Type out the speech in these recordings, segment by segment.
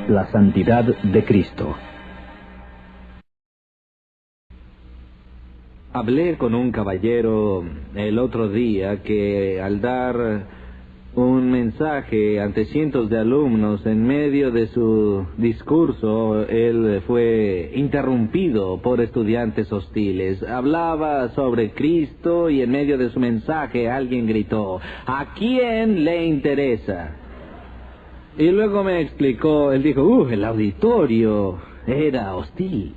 La santidad de Cristo. Hablé con un caballero el otro día que al dar un mensaje ante cientos de alumnos en medio de su discurso, él fue interrumpido por estudiantes hostiles. Hablaba sobre Cristo y en medio de su mensaje alguien gritó: ¿a quién le interesa? Y luego me explicó, él dijo, el auditorio era hostil.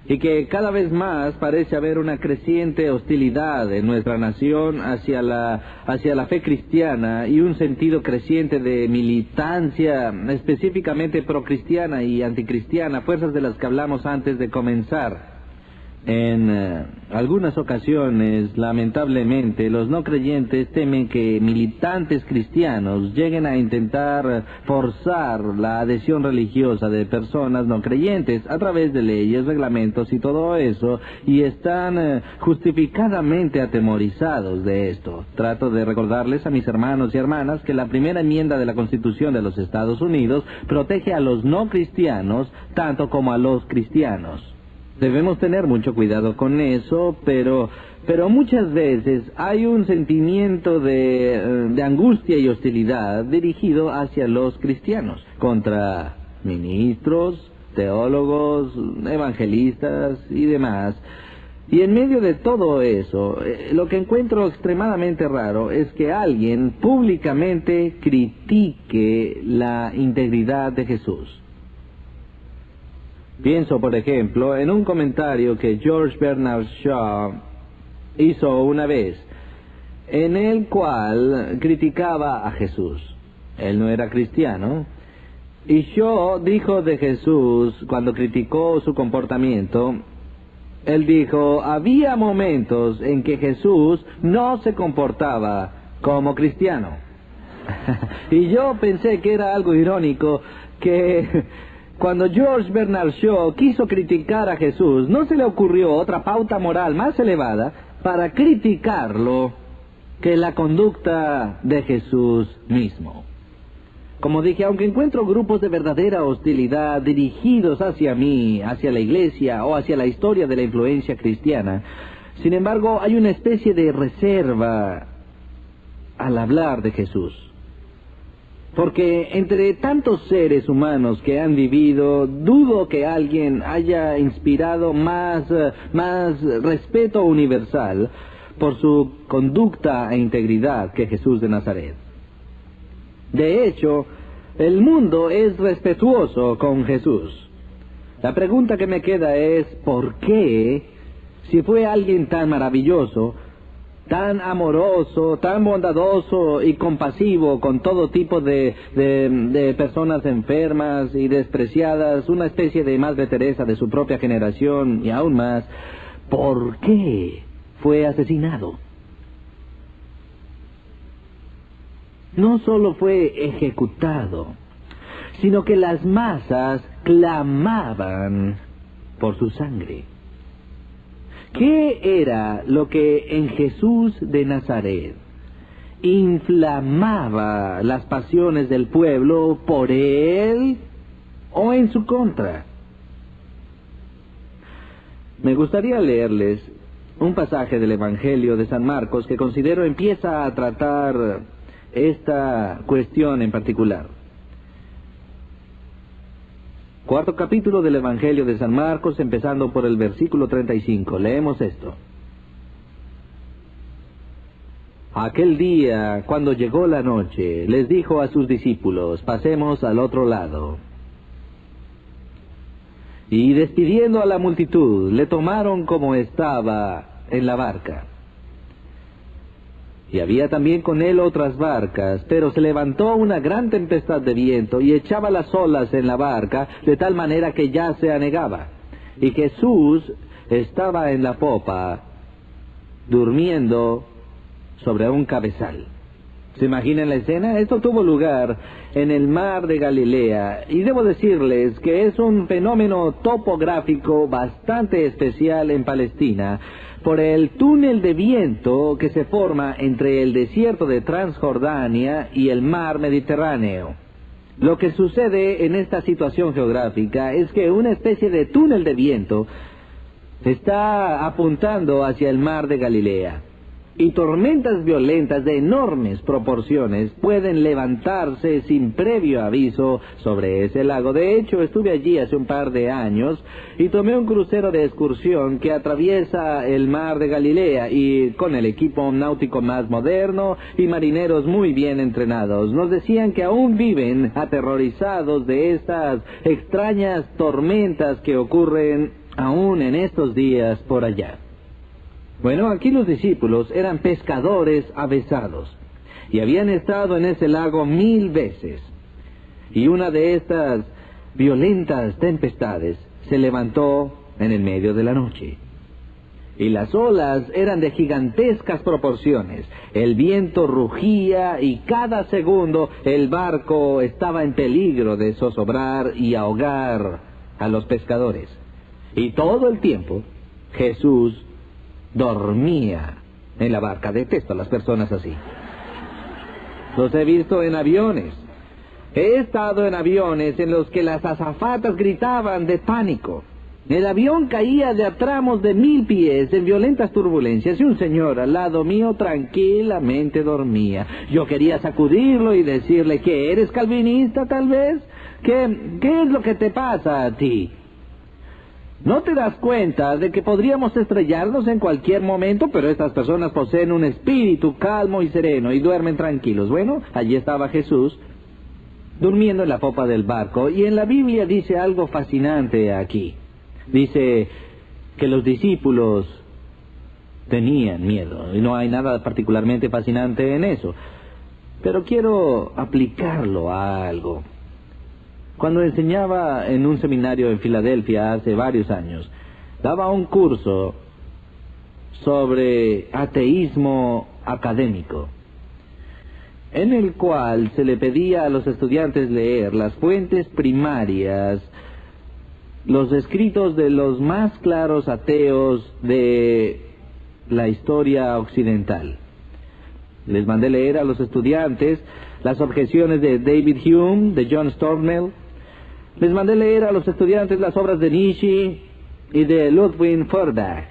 Y que cada vez más parece haber una creciente hostilidad en nuestra nación hacia la fe cristiana y un sentido creciente de militancia específicamente procristiana y anticristiana, fuerzas de las que hablamos antes de comenzar. En algunas ocasiones, lamentablemente, los no creyentes temen que militantes cristianos lleguen a intentar forzar la adhesión religiosa de personas no creyentes a través de leyes, reglamentos y todo eso, y están justificadamente atemorizados de esto. Trato de recordarles a mis hermanos y hermanas que la primera enmienda de la Constitución de los Estados Unidos protege a los no cristianos tanto como a los cristianos. Debemos tener mucho cuidado con eso, pero muchas veces hay un sentimiento de angustia y hostilidad dirigido hacia los cristianos, contra ministros, teólogos, evangelistas y demás. Y en medio de todo eso, lo que encuentro extremadamente raro es que alguien públicamente critique la integridad de Jesús. Pienso, por ejemplo, en un comentario que George Bernard Shaw hizo una vez, en el cual criticaba a Jesús. Él no era cristiano, y Shaw dijo de Jesús, cuando criticó su comportamiento, él dijo, había momentos en que Jesús no se comportaba como cristiano. Y yo pensé que era algo irónico que cuando George Bernard Shaw quiso criticar a Jesús, no se le ocurrió otra pauta moral más elevada para criticarlo que la conducta de Jesús mismo. Como dije, aunque encuentro grupos de verdadera hostilidad dirigidos hacia mí, hacia la iglesia o hacia la historia de la influencia cristiana, sin embargo hay una especie de reserva al hablar de Jesús. Porque entre tantos seres humanos que han vivido, dudo que alguien haya inspirado más respeto universal por su conducta e integridad que Jesús de Nazaret. De hecho, el mundo es respetuoso con Jesús. La pregunta que me queda es, ¿por qué, si fue alguien tan maravilloso, tan amoroso, tan bondadoso y compasivo con todo tipo de personas enfermas y despreciadas, una especie de Madre Teresa de su propia generación y aún más, ¿por qué fue asesinado? No solo fue ejecutado, sino que las masas clamaban por su sangre. ¿Qué era lo que en Jesús de Nazaret inflamaba las pasiones del pueblo por él o en su contra? Me gustaría leerles un pasaje del Evangelio de San Marcos que considero empieza a tratar esta cuestión en particular. Cuarto capítulo del Evangelio de San Marcos, empezando por el versículo 35. Leemos esto. Aquel día, cuando llegó la noche, les dijo a sus discípulos, pasemos al otro lado. Y despidiendo a la multitud, le tomaron como estaba en la barca. Y había también con él otras barcas, pero se levantó una gran tempestad de viento y echaba las olas en la barca, de tal manera que ya se anegaba. Y Jesús estaba en la popa, durmiendo sobre un cabezal. ¿Se imaginan la escena? Esto tuvo lugar en el mar de Galilea, y debo decirles que es un fenómeno topográfico bastante especial en Palestina, por el túnel de viento que se forma entre el desierto de Transjordania y el mar Mediterráneo. Lo que sucede en esta situación geográfica es que una especie de túnel de viento está apuntando hacia el mar de Galilea. Y tormentas violentas de enormes proporciones pueden levantarse sin previo aviso sobre ese lago. De hecho, estuve allí hace un par de años y tomé un crucero de excursión que atraviesa el mar de Galilea, y con el equipo náutico más moderno y marineros muy bien entrenados. Nos decían que aún viven aterrorizados de estas extrañas tormentas que ocurren aún en estos días por allá. Bueno, aquí los discípulos eran pescadores avesados y habían estado en ese lago 1000 veces. Y una de estas violentas tempestades se levantó en el medio de la noche. Y las olas eran de gigantescas proporciones. El viento rugía y cada segundo el barco estaba en peligro de zozobrar y ahogar a los pescadores. Y todo el tiempo Jesús dormía en la barca. Detesto a las personas así. Los he visto en aviones. He estado en aviones en los que las azafatas gritaban de pánico. El avión caía de a tramos de 1000 pies en violentas turbulencias y un señor al lado mío tranquilamente dormía. Yo quería sacudirlo y decirle: ¿que eres calvinista tal vez? ¿Qué es lo que te pasa a ti? ¿No te das cuenta de que podríamos estrellarnos en cualquier momento? Pero estas personas poseen un espíritu calmo y sereno y duermen tranquilos. Bueno, allí estaba Jesús, durmiendo en la popa del barco, y en la Biblia dice algo fascinante aquí. Dice que los discípulos tenían miedo, y no hay nada particularmente fascinante en eso. Pero quiero aplicarlo a algo. Cuando enseñaba en un seminario en Filadelfia hace varios años, daba un curso sobre ateísmo académico, en el cual se le pedía a los estudiantes leer las fuentes primarias, los escritos de los más claros ateos de la historia occidental. Les mandé leer a los estudiantes las objeciones de David Hume, de John Stuart. Les mandé leer a los estudiantes las obras de Nietzsche y de Ludwig Feuerbach.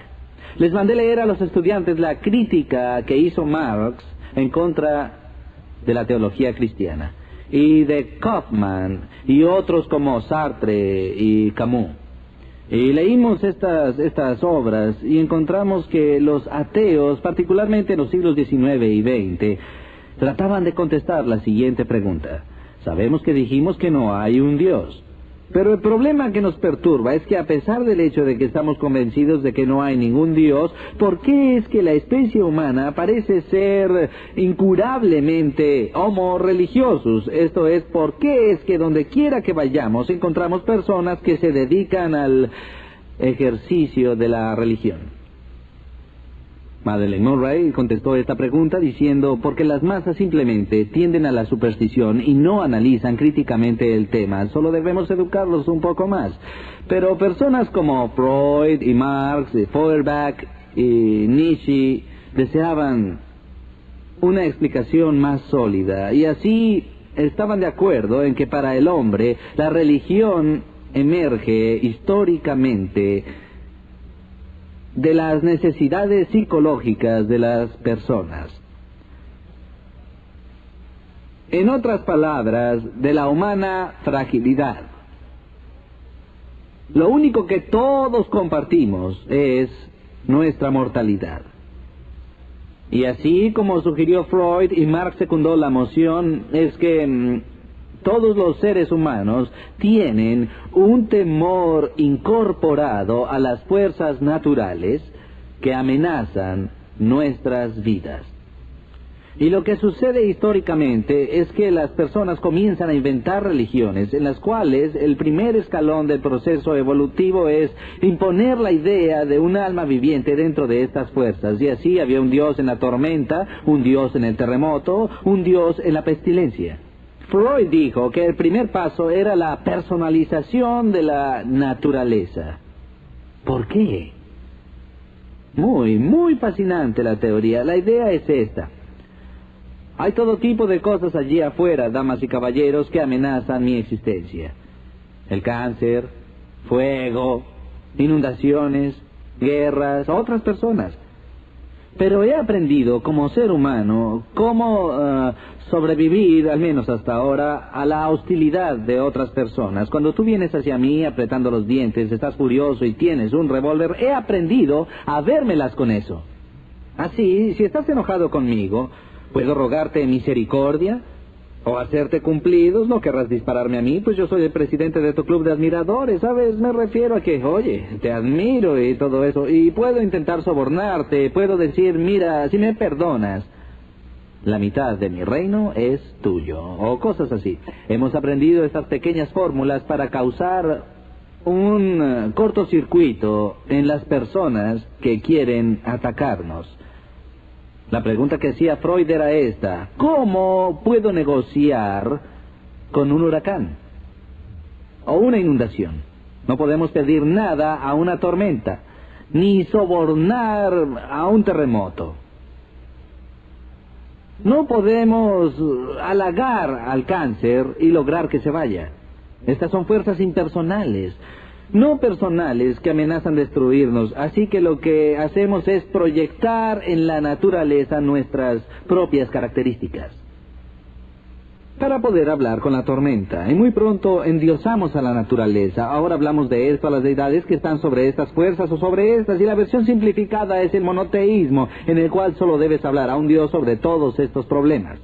Les mandé leer a los estudiantes la crítica que hizo Marx en contra de la teología cristiana, y de Kaufman y otros como Sartre y Camus. Y leímos estas obras y encontramos que los ateos, particularmente en los siglos XIX y XX, trataban de contestar la siguiente pregunta: sabemos que dijimos que no hay un Dios, pero el problema que nos perturba es que, a pesar del hecho de que estamos convencidos de que no hay ningún Dios, ¿por qué es que la especie humana parece ser incurablemente homo religiosos? Esto es, ¿por qué es que donde quiera que vayamos encontramos personas que se dedican al ejercicio de la religión? Madeleine Murray contestó esta pregunta diciendo: porque las masas simplemente tienden a la superstición y no analizan críticamente el tema. Solo debemos educarlos un poco más. Pero personas como Freud y Marx, y Feuerbach y Nietzsche deseaban una explicación más sólida, y así estaban de acuerdo en que para el hombre la religión emerge históricamente de las necesidades psicológicas de las personas. En otras palabras, de la humana fragilidad. Lo único que todos compartimos es nuestra mortalidad. Y así como sugirió Freud y Marx secundó la moción, es que todos los seres humanos tienen un temor incorporado a las fuerzas naturales que amenazan nuestras vidas. Y lo que sucede históricamente es que las personas comienzan a inventar religiones en las cuales el primer escalón del proceso evolutivo es imponer la idea de un alma viviente dentro de estas fuerzas. Y así había un Dios en la tormenta, un Dios en el terremoto, un Dios en la pestilencia. Freud dijo que el primer paso era la personalización de la naturaleza. ¿Por qué? Muy fascinante la teoría. La idea es esta: Hay todo tipo de cosas allí afuera, damas y caballeros, que amenazan mi existencia. El cáncer, fuego, inundaciones, guerras, otras personas. Pero he aprendido como ser humano cómo sobrevivir, al menos hasta ahora, a la hostilidad de otras personas. Cuando tú vienes hacia mí apretando los dientes, estás furioso y tienes un revólver, he aprendido a vérmelas con eso. Así, si estás enojado conmigo, puedo rogarte misericordia o hacerte cumplidos. No querrás dispararme a mí, pues yo soy el presidente de tu club de admiradores, ¿sabes? Me refiero a que, oye, te admiro y todo eso, y puedo intentar sobornarte, puedo decir, mira, si me perdonas, la mitad de mi reino es tuyo, o cosas así. Hemos aprendido estas pequeñas fórmulas para causar un cortocircuito en las personas que quieren atacarnos. La pregunta que hacía Freud era esta: ¿cómo puedo negociar con un huracán o una inundación? No podemos pedir nada a una tormenta, ni sobornar a un terremoto. No podemos halagar al cáncer y lograr que se vaya. Estas son fuerzas impersonales, no personales, que amenazan destruirnos. Así que lo que hacemos es proyectar en la naturaleza nuestras propias características para poder hablar con la tormenta. Y muy pronto endiosamos a la naturaleza. Ahora hablamos de esto a las deidades que están sobre estas fuerzas o sobre estas. Y la versión simplificada es el monoteísmo, en el cual solo debes hablar a un Dios sobre todos estos problemas.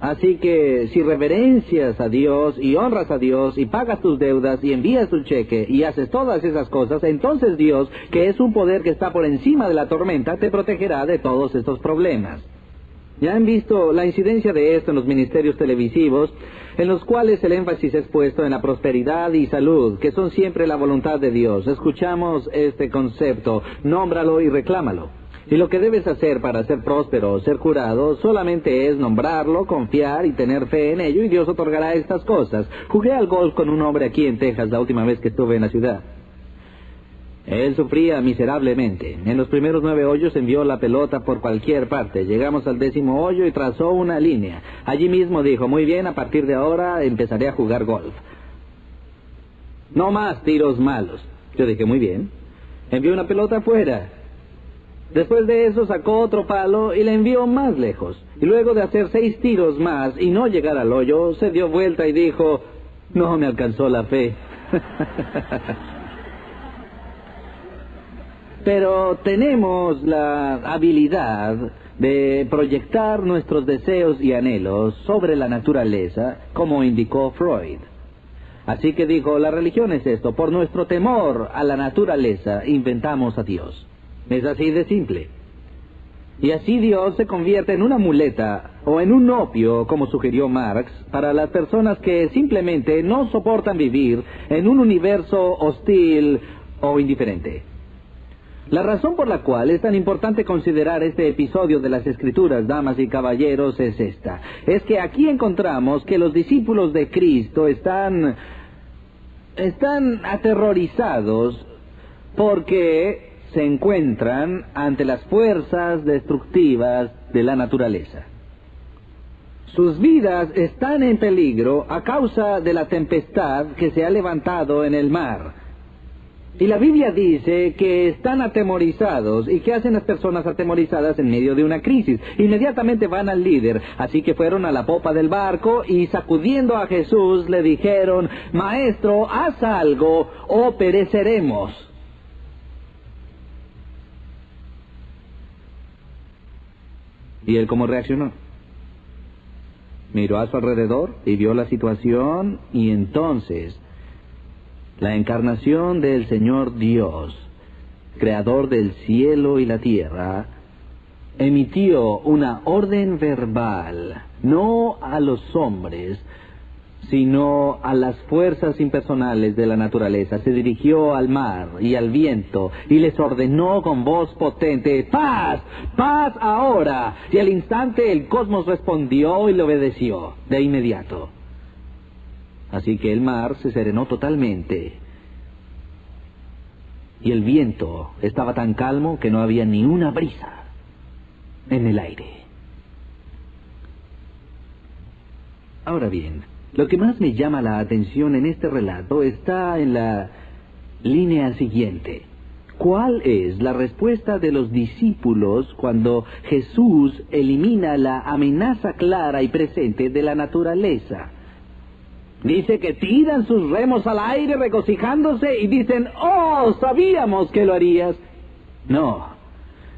Así que si reverencias a Dios y honras a Dios y pagas tus deudas y envías tu cheque y haces todas esas cosas, entonces Dios, que es un poder que está por encima de la tormenta, te protegerá de todos estos problemas. Ya han visto la incidencia de esto en los ministerios televisivos, en los cuales el énfasis es puesto en la prosperidad y salud, que son siempre la voluntad de Dios. Escuchamos este concepto, nómbralo y reclámalo. Y lo que debes hacer para ser próspero o ser curado solamente es nombrarlo, confiar y tener fe en ello, y Dios otorgará estas cosas. Jugué al golf con un hombre aquí en Texas la última vez que estuve en la ciudad. Él sufría miserablemente. En los primeros 9 hoyos envió la pelota por cualquier parte. Llegamos al 10º hoyo y trazó una línea. Allí mismo dijo: muy bien, a partir de ahora empezaré a jugar golf. No más tiros malos. Yo dije: muy bien. Envió una pelota afuera. Después de eso sacó otro palo y la envió más lejos. Y luego de hacer 6 tiros más y no llegar al hoyo, se dio vuelta y dijo: no me alcanzó la fe. Pero tenemos la habilidad de proyectar nuestros deseos y anhelos sobre la naturaleza, como indicó Freud. Así que dijo: la religión es esto, por nuestro temor a la naturaleza inventamos a Dios. Es así de simple. Y así Dios se convierte en una muleta o en un opio, como sugirió Marx, para las personas que simplemente no soportan vivir en un universo hostil o indiferente. La razón por la cual es tan importante considerar este episodio de las Escrituras, damas y caballeros, es esta. Es que aquí encontramos que los discípulos de Cristo están aterrorizados porque se encuentran ante las fuerzas destructivas de la naturaleza. Sus vidas están en peligro a causa de la tempestad que se ha levantado en el mar. Y la Biblia dice que están atemorizados. ¿Y qué hacen las personas atemorizadas en medio de una crisis? Inmediatamente van al líder. Así que fueron a la popa del barco y, sacudiendo a Jesús, le dijeron: Maestro, haz algo o pereceremos. ¿Y él cómo reaccionó? Miró a su alrededor y vio la situación, y entonces la encarnación del Señor Dios, creador del cielo y la tierra, emitió una orden verbal, no a los hombres, sino a las fuerzas impersonales de la naturaleza. Se dirigió al mar y al viento y les ordenó con voz potente: ¡paz! ¡Paz ahora! Y al instante el cosmos respondió y le obedeció de inmediato. Así que el mar se serenó totalmente y el viento estaba tan calmo que no había ni una brisa en el aire. Ahora bien, lo que más me llama la atención en este relato está en la línea siguiente. ¿Cuál es la respuesta de los discípulos cuando Jesús elimina la amenaza clara y presente de la naturaleza? Dice que tiran sus remos al aire regocijándose y dicen, ¡oh, sabíamos que lo harías! No,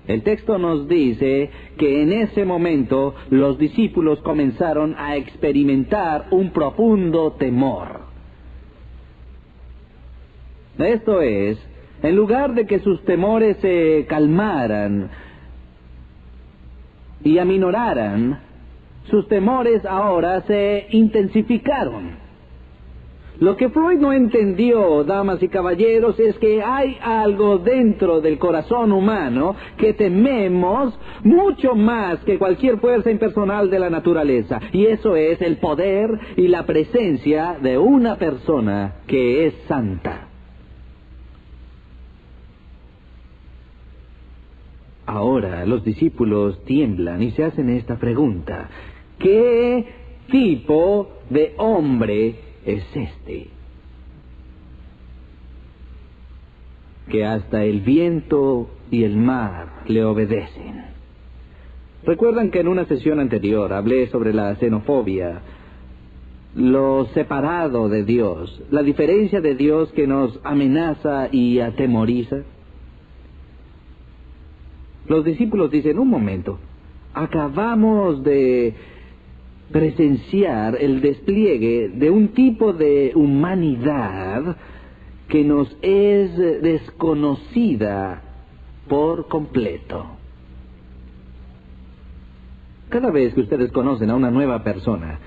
el texto nos dice que en ese momento los discípulos comenzaron a experimentar un profundo temor. Esto es, en lugar de que sus temores se calmaran y aminoraran, sus temores ahora se intensificaron. Lo que Freud no entendió, damas y caballeros, es que hay algo dentro del corazón humano que tememos mucho más que cualquier fuerza impersonal de la naturaleza. Y eso es el poder y la presencia de una persona que es santa. Ahora los discípulos tiemblan y se hacen esta pregunta: ¿qué tipo de hombre es este, que hasta el viento y el mar le obedecen? Recuerdan que en una sesión anterior hablé sobre la xenofobia, lo separado de Dios, la diferencia de Dios que nos amenaza y atemoriza. Los discípulos dicen, un momento, acabamos de presenciar el despliegue de un tipo de humanidad que nos es desconocida por completo. Cada vez que ustedes conocen a una nueva persona,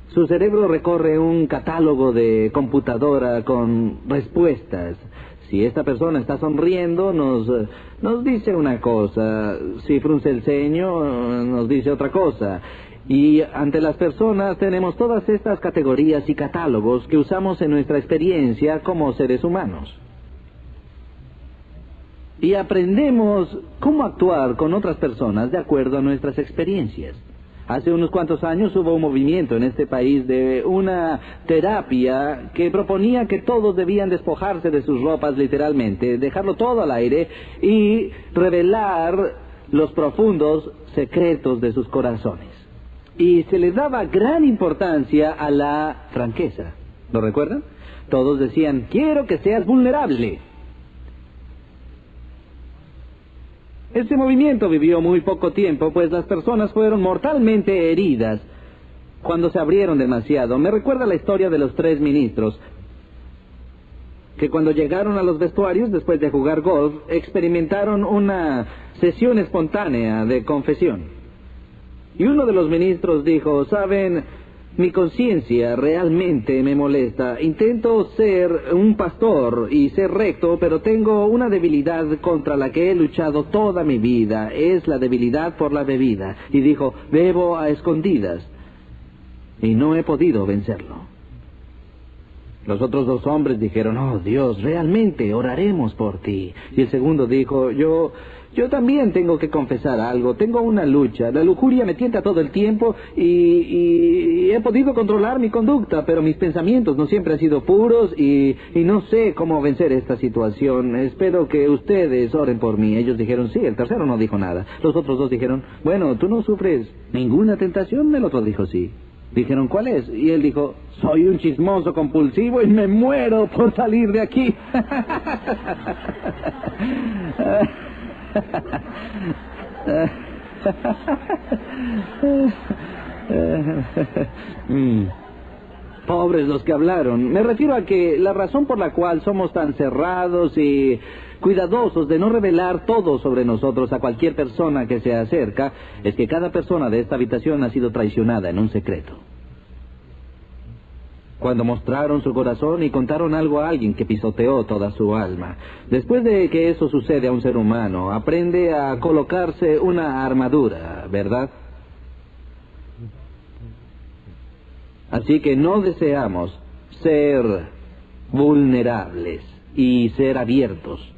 su cerebro recorre un catálogo de computadora con respuestas. Si esta persona está sonriendo, nos dice una cosa. Si frunce el ceño, nos dice otra cosa. Y ante las personas tenemos todas estas categorías y catálogos que usamos en nuestra experiencia como seres humanos. Y aprendemos cómo actuar con otras personas de acuerdo a nuestras experiencias. Hace unos cuantos años hubo un movimiento en este país de una terapia que proponía que todos debían despojarse de sus ropas literalmente, dejarlo todo al aire y revelar los profundos secretos de sus corazones. Y se le daba gran importancia a la franqueza. ¿Lo recuerdan? Todos decían, quiero que seas vulnerable. Este movimiento vivió muy poco tiempo, pues las personas fueron mortalmente heridas cuando se abrieron demasiado. Me recuerda la historia de los 3 ministros, que cuando llegaron a los vestuarios, después de jugar golf, experimentaron una sesión espontánea de confesión. Y uno de los ministros dijo, ¿saben? Mi conciencia realmente me molesta. Intento ser un pastor y ser recto, pero tengo una debilidad contra la que he luchado toda mi vida. Es la debilidad por la bebida. Y dijo, bebo a escondidas. Y no he podido vencerlo. Los otros 2 hombres dijeron, oh Dios, realmente oraremos por ti. Y el segundo dijo, yo también tengo que confesar algo, tengo una lucha, la lujuria me tienta todo el tiempo y he podido controlar mi conducta, pero mis pensamientos no siempre han sido puros y no sé cómo vencer esta situación. Espero que ustedes oren por mí. Ellos dijeron sí, el tercero no dijo nada. Los otros 2 dijeron, bueno, ¿tú no sufres ninguna tentación? El otro dijo sí. Dijeron, ¿cuál es? Y él dijo, soy un chismoso compulsivo y me muero por salir de aquí. Pobres los que hablaron. Me refiero a que la razón por la cual somos tan cerrados y cuidadosos de no revelar todo sobre nosotros a cualquier persona que se acerca es que cada persona de esta habitación ha sido traicionada en un secreto. Cuando mostraron su corazón y contaron algo a alguien que pisoteó toda su alma. Después de que eso sucede a un ser humano, aprende a colocarse una armadura, ¿verdad? Así que no deseamos ser vulnerables y ser abiertos.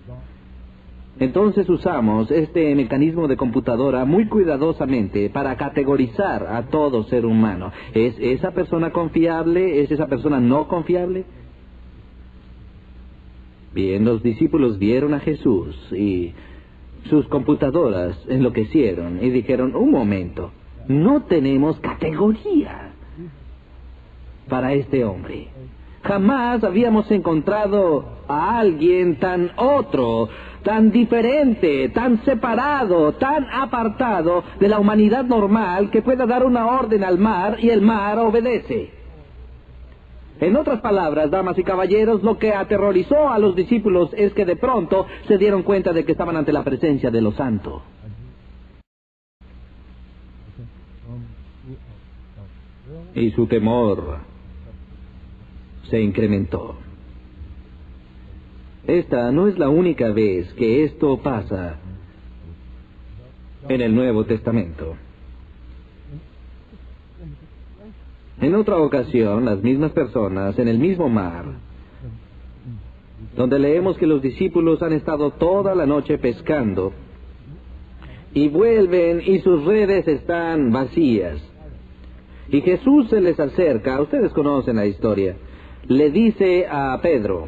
Entonces usamos este mecanismo de computadora muy cuidadosamente para categorizar a todo ser humano. ¿Es esa persona confiable? ¿Es esa persona no confiable? Bien, los discípulos vieron a Jesús y sus computadoras enloquecieron y dijeron, un momento, no tenemos categoría para este hombre. Jamás habíamos encontrado a alguien tan otro, tan diferente, tan separado, tan apartado de la humanidad normal que pueda dar una orden al mar y el mar obedece. En otras palabras, damas y caballeros, lo que aterrorizó a los discípulos es que de pronto se dieron cuenta de que estaban ante la presencia de lo santo. Y su temor se incrementó. Esta no es la única vez que esto pasa en el Nuevo Testamento. En otra ocasión, las mismas personas, en el mismo mar, donde leemos que los discípulos han estado toda la noche pescando, y vuelven y sus redes están vacías. Y Jesús se les acerca, ustedes conocen la historia, le dice a Pedro,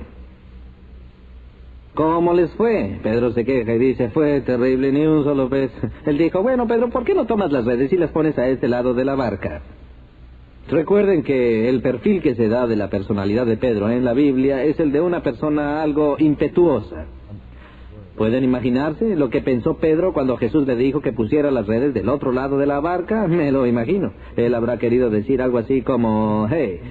¿cómo les fue? Pedro se queja y dice, fue terrible, ni un solo pez. Él dijo, bueno, Pedro, ¿por qué no tomas las redes y las pones a este lado de la barca? Recuerden que el perfil que se da de la personalidad de Pedro en la Biblia es el de una persona algo impetuosa. ¿Pueden imaginarse lo que pensó Pedro cuando Jesús le dijo que pusiera las redes del otro lado de la barca? Me lo imagino. Él habrá querido decir algo así como, hey,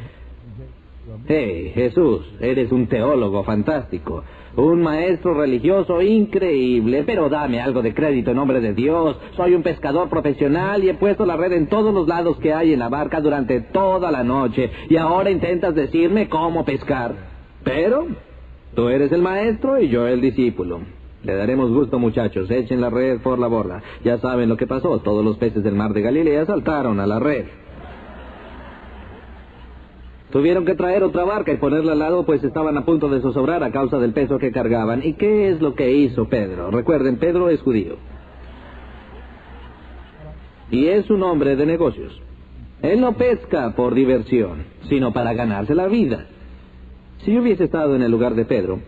Jesús, eres un teólogo fantástico, un maestro religioso increíble, pero dame algo de crédito en nombre de Dios. Soy un pescador profesional y he puesto la red en todos los lados que hay en la barca durante toda la noche, y ahora intentas decirme cómo pescar. Pero tú eres el maestro y yo el discípulo. Le daremos gusto, muchachos, echen la red por la borda. Ya saben lo que pasó, todos los peces del mar de Galilea saltaron a la red. Tuvieron que traer otra barca y ponerla al lado, pues estaban a punto de zozobrar a causa del peso que cargaban. ¿Y qué es lo que hizo Pedro? Recuerden, Pedro es judío. Y es un hombre de negocios. Él no pesca por diversión, sino para ganarse la vida. Si yo hubiese estado en el lugar de Pedro,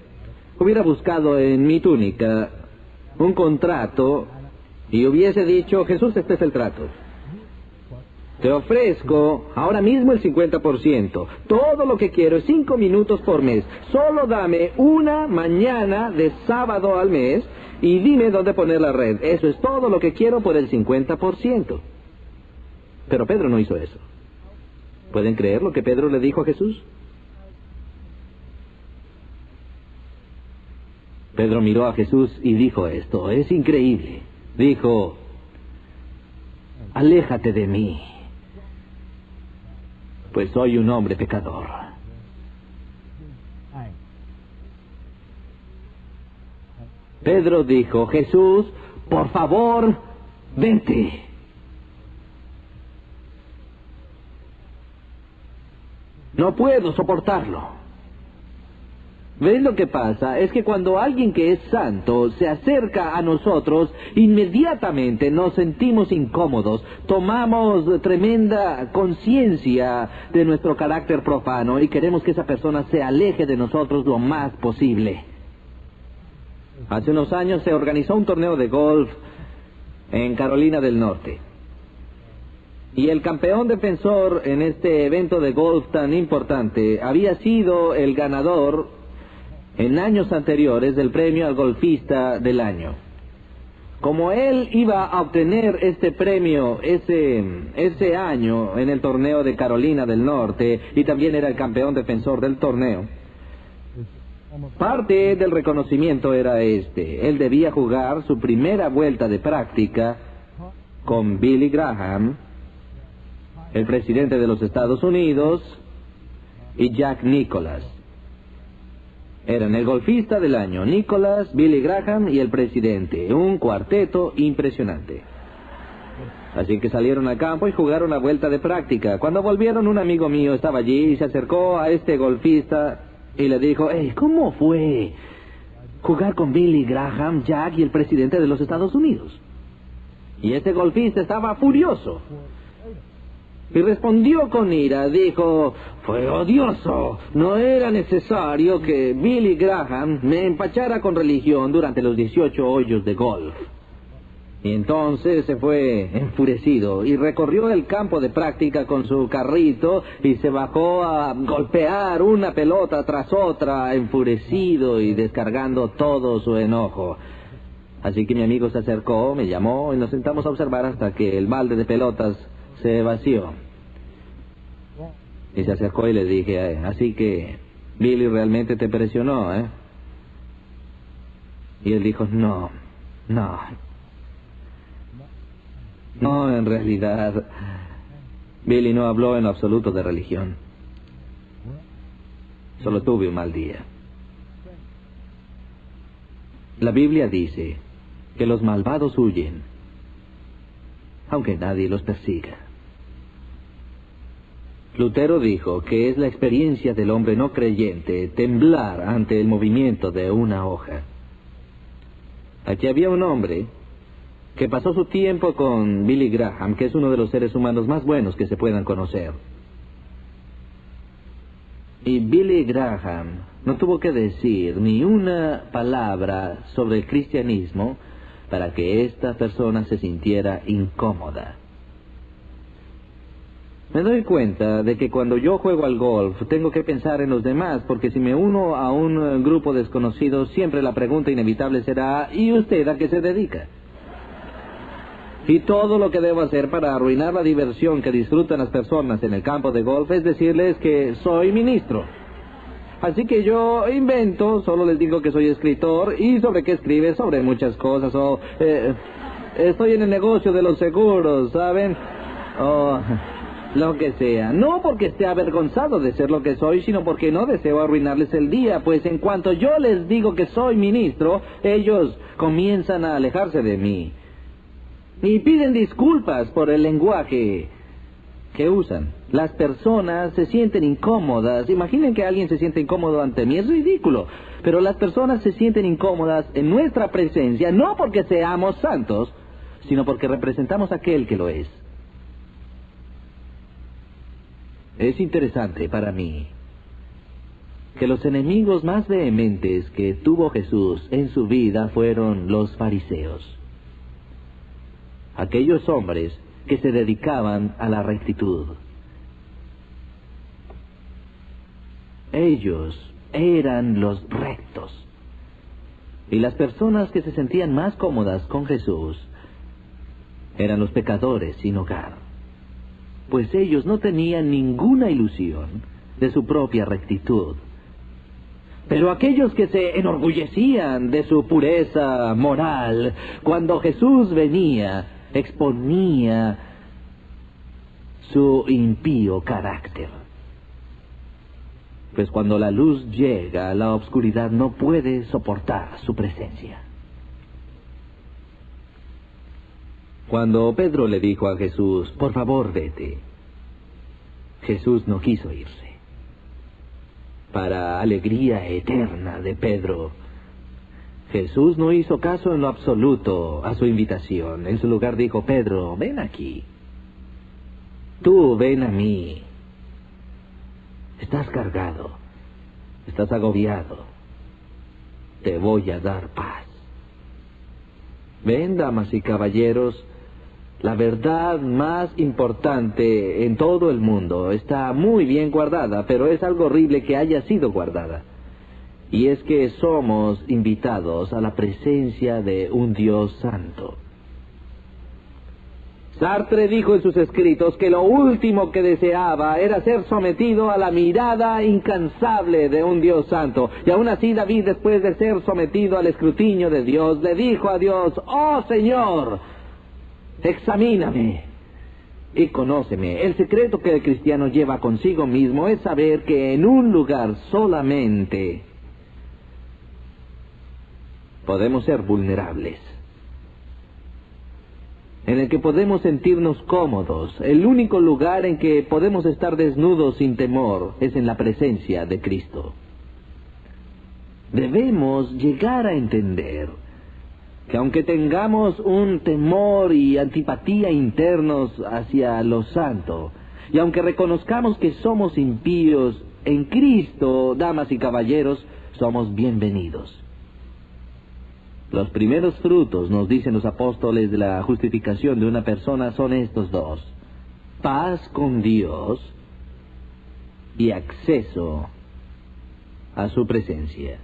hubiera buscado en mi túnica un contrato y hubiese dicho, Jesús, este es el trato. Te ofrezco ahora mismo el 50%. Todo lo que quiero es 5 minutos por mes. Solo dame una mañana de sábado al mes y dime dónde poner la red. Eso es todo lo que quiero por el 50%. Pero Pedro no hizo eso. ¿Pueden creer lo que Pedro le dijo a Jesús? Pedro miró a Jesús y dijo esto. Es increíble. Dijo, aléjate de mí, pues soy un hombre pecador. Pedro dijo, Jesús, por favor, vente. No puedo soportarlo. ¿Ves lo que pasa? Es que cuando alguien que es santo se acerca a nosotros, inmediatamente nos sentimos incómodos, tomamos tremenda conciencia de nuestro carácter profano y queremos que esa persona se aleje de nosotros lo más posible. Hace unos años se organizó un torneo de golf en Carolina del Norte. Y el campeón defensor en este evento de golf tan importante había sido el ganador en años anteriores del premio al golfista del año. Como él iba a obtener este premio ese año en el torneo de Carolina del Norte y también era el campeón defensor del torneo, parte del reconocimiento era este. Él debía jugar su primera vuelta de práctica con Billy Graham, el presidente de los Estados Unidos, y Jack Nicklaus. Eran el golfista del año, Nicklaus, Billy Graham y el presidente. Un cuarteto impresionante. Así que salieron al campo y jugaron la vuelta de práctica. Cuando volvieron, un amigo mío estaba allí y se acercó a este golfista y le dijo, hey, ¿cómo fue? jugar con Billy Graham, Jack y el presidente de los Estados Unidos. Y ese golfista estaba furioso. Y respondió con ira, dijo: fue odioso. No era necesario que Billy Graham me empachara con religión durante los 18 hoyos de golf. Y entonces se fue enfurecido y recorrió el campo de práctica con su carrito y se bajó a golpear una pelota tras otra, enfurecido y descargando todo su enojo. Así que mi amigo se acercó, me llamó y nos sentamos a observar hasta que el balde de pelotas se vació. Y se acercó y le dije: así que Billy realmente te presionó, ¿eh? Y él dijo: no, en realidad Billy no habló en absoluto de religión. Solo tuve un mal día. La Biblia dice que los malvados huyen, aunque nadie los persiga. Lutero dijo que es la experiencia del hombre no creyente temblar ante el movimiento de una hoja. Aquí había un hombre que pasó su tiempo con Billy Graham, que es uno de los seres humanos más buenos que se puedan conocer. Y Billy Graham no tuvo que decir ni una palabra sobre el cristianismo para que esta persona se sintiera incómoda. Me doy cuenta de que cuando yo juego al golf tengo que pensar en los demás, porque si me uno a un grupo desconocido, siempre la pregunta inevitable será: ¿y usted a qué se dedica? Y todo lo que debo hacer para arruinar la diversión que disfrutan las personas en el campo de golf es decirles que soy ministro. Así que yo invento, solo les digo que soy escritor. ¿Y sobre qué escribe? Sobre muchas cosas. Estoy en el negocio de los seguros, ¿saben? Lo que sea. No porque esté avergonzado de ser lo que soy, sino porque no deseo arruinarles el día, pues en cuanto yo les digo que soy ministro, ellos comienzan a alejarse de mí. Y piden disculpas por el lenguaje que usan. Las personas se sienten incómodas. Imaginen que alguien se siente incómodo ante mí. Es ridículo. Pero las personas se sienten incómodas en nuestra presencia, no porque seamos santos, sino porque representamos a aquel que lo es. Es interesante para mí que los enemigos más vehementes que tuvo Jesús en su vida fueron los fariseos. Aquellos hombres que se dedicaban a la rectitud. Ellos eran los rectos. Y las personas que se sentían más cómodas con Jesús eran los pecadores sin hogar, pues ellos no tenían ninguna ilusión de su propia rectitud. Pero aquellos que se enorgullecían de su pureza moral, cuando Jesús venía, exponía su impío carácter. Pues cuando la luz llega, la oscuridad no puede soportar su presencia. Cuando Pedro le dijo a Jesús: por favor, vete, Jesús no quiso irse. Para alegría eterna de Pedro, Jesús no hizo caso en lo absoluto a su invitación. En su lugar dijo: Pedro, ven aquí. Tú ven a mí. Estás cargado. Estás agobiado. Te voy a dar paz. Ven, damas y caballeros, la verdad más importante en todo el mundo está muy bien guardada, pero es algo horrible que haya sido guardada. Y es que somos invitados a la presencia de un Dios santo. Sartre dijo en sus escritos que lo último que deseaba era ser sometido a la mirada incansable de un Dios santo. Y aún así David, después de ser sometido al escrutinio de Dios, le dijo a Dios: oh Señor, examíname y conóceme. El secreto que el cristiano lleva consigo mismo es saber que en un lugar solamente podemos ser vulnerables, en el que podemos sentirnos cómodos. El único lugar en que podemos estar desnudos sin temor es en la presencia de Cristo. debemos llegar a entender que aunque tengamos un temor y antipatía internos hacia lo santo, y aunque reconozcamos que somos impíos, en Cristo, damas y caballeros, somos bienvenidos. Los primeros frutos, nos dicen los apóstoles, de la justificación de una persona son estos dos: paz con Dios y acceso a su presencia.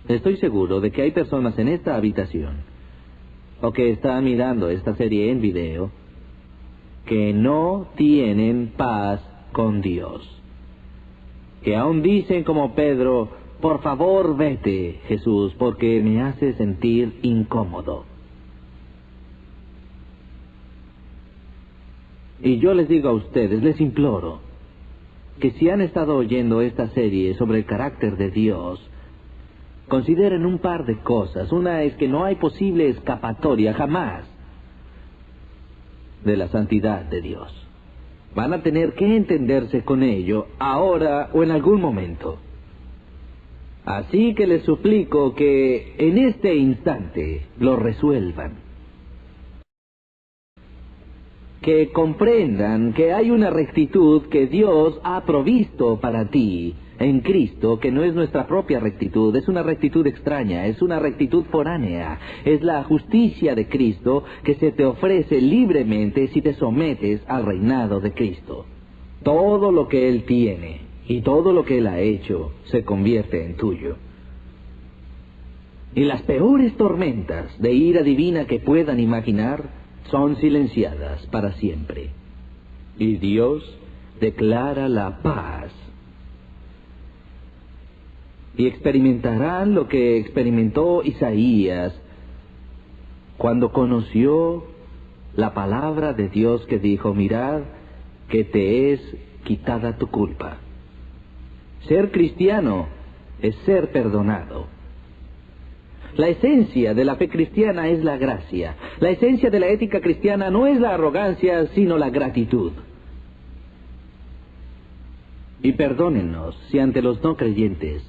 Estoy seguro de que hay personas en esta habitación, o que están mirando esta serie en video, que no tienen paz con Dios. Que aún dicen como Pedro: por favor vete, Jesús, porque me hace sentir incómodo. Y yo les digo a ustedes, les imploro, que si han estado oyendo esta serie sobre el carácter de Dios, consideren un par de cosas. Una es que no hay posible escapatoria jamás de la santidad de Dios. Van a tener que entenderse con ello, ahora o en algún momento. Así que les suplico que en este instante lo resuelvan. Que comprendan que hay una rectitud que Dios ha provisto para ti en Cristo, que no es nuestra propia rectitud, es una rectitud extraña, es una rectitud foránea, es la justicia de Cristo que se te ofrece libremente si te sometes al reinado de Cristo. Todo lo que Él tiene y todo lo que Él ha hecho se convierte en tuyo. Y las peores tormentas de ira divina que puedan imaginar son silenciadas para siempre. Y Dios declara la paz. Y experimentarán lo que experimentó Isaías cuando conoció la palabra de Dios que dijo: mirad que te es quitada tu culpa. Ser cristiano es ser perdonado. La esencia de la fe cristiana es la gracia. La esencia de la ética cristiana no es la arrogancia, sino la gratitud. Y perdónennos si ante los no creyentes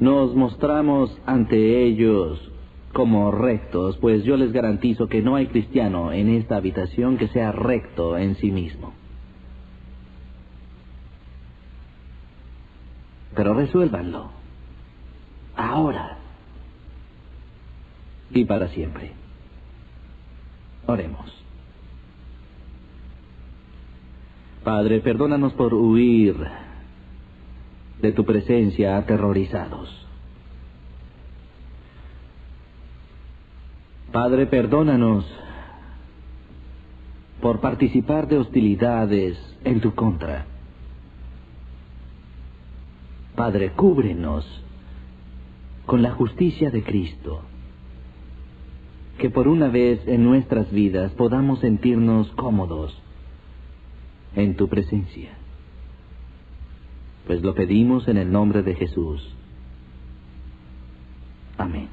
nos mostramos ante ellos como rectos, pues yo les garantizo que no hay cristiano en esta habitación que sea recto en sí mismo. Pero resuélvanlo, ahora y para siempre. Oremos. Padre, perdónanos por huir de tu presencia aterrorizados. Padre, perdónanos por participar de hostilidades en tu contra. Padre, cúbrenos con la justicia de Cristo, que por una vez en nuestras vidas podamos sentirnos cómodos en tu presencia. Pues lo pedimos en el nombre de Jesús. Amén.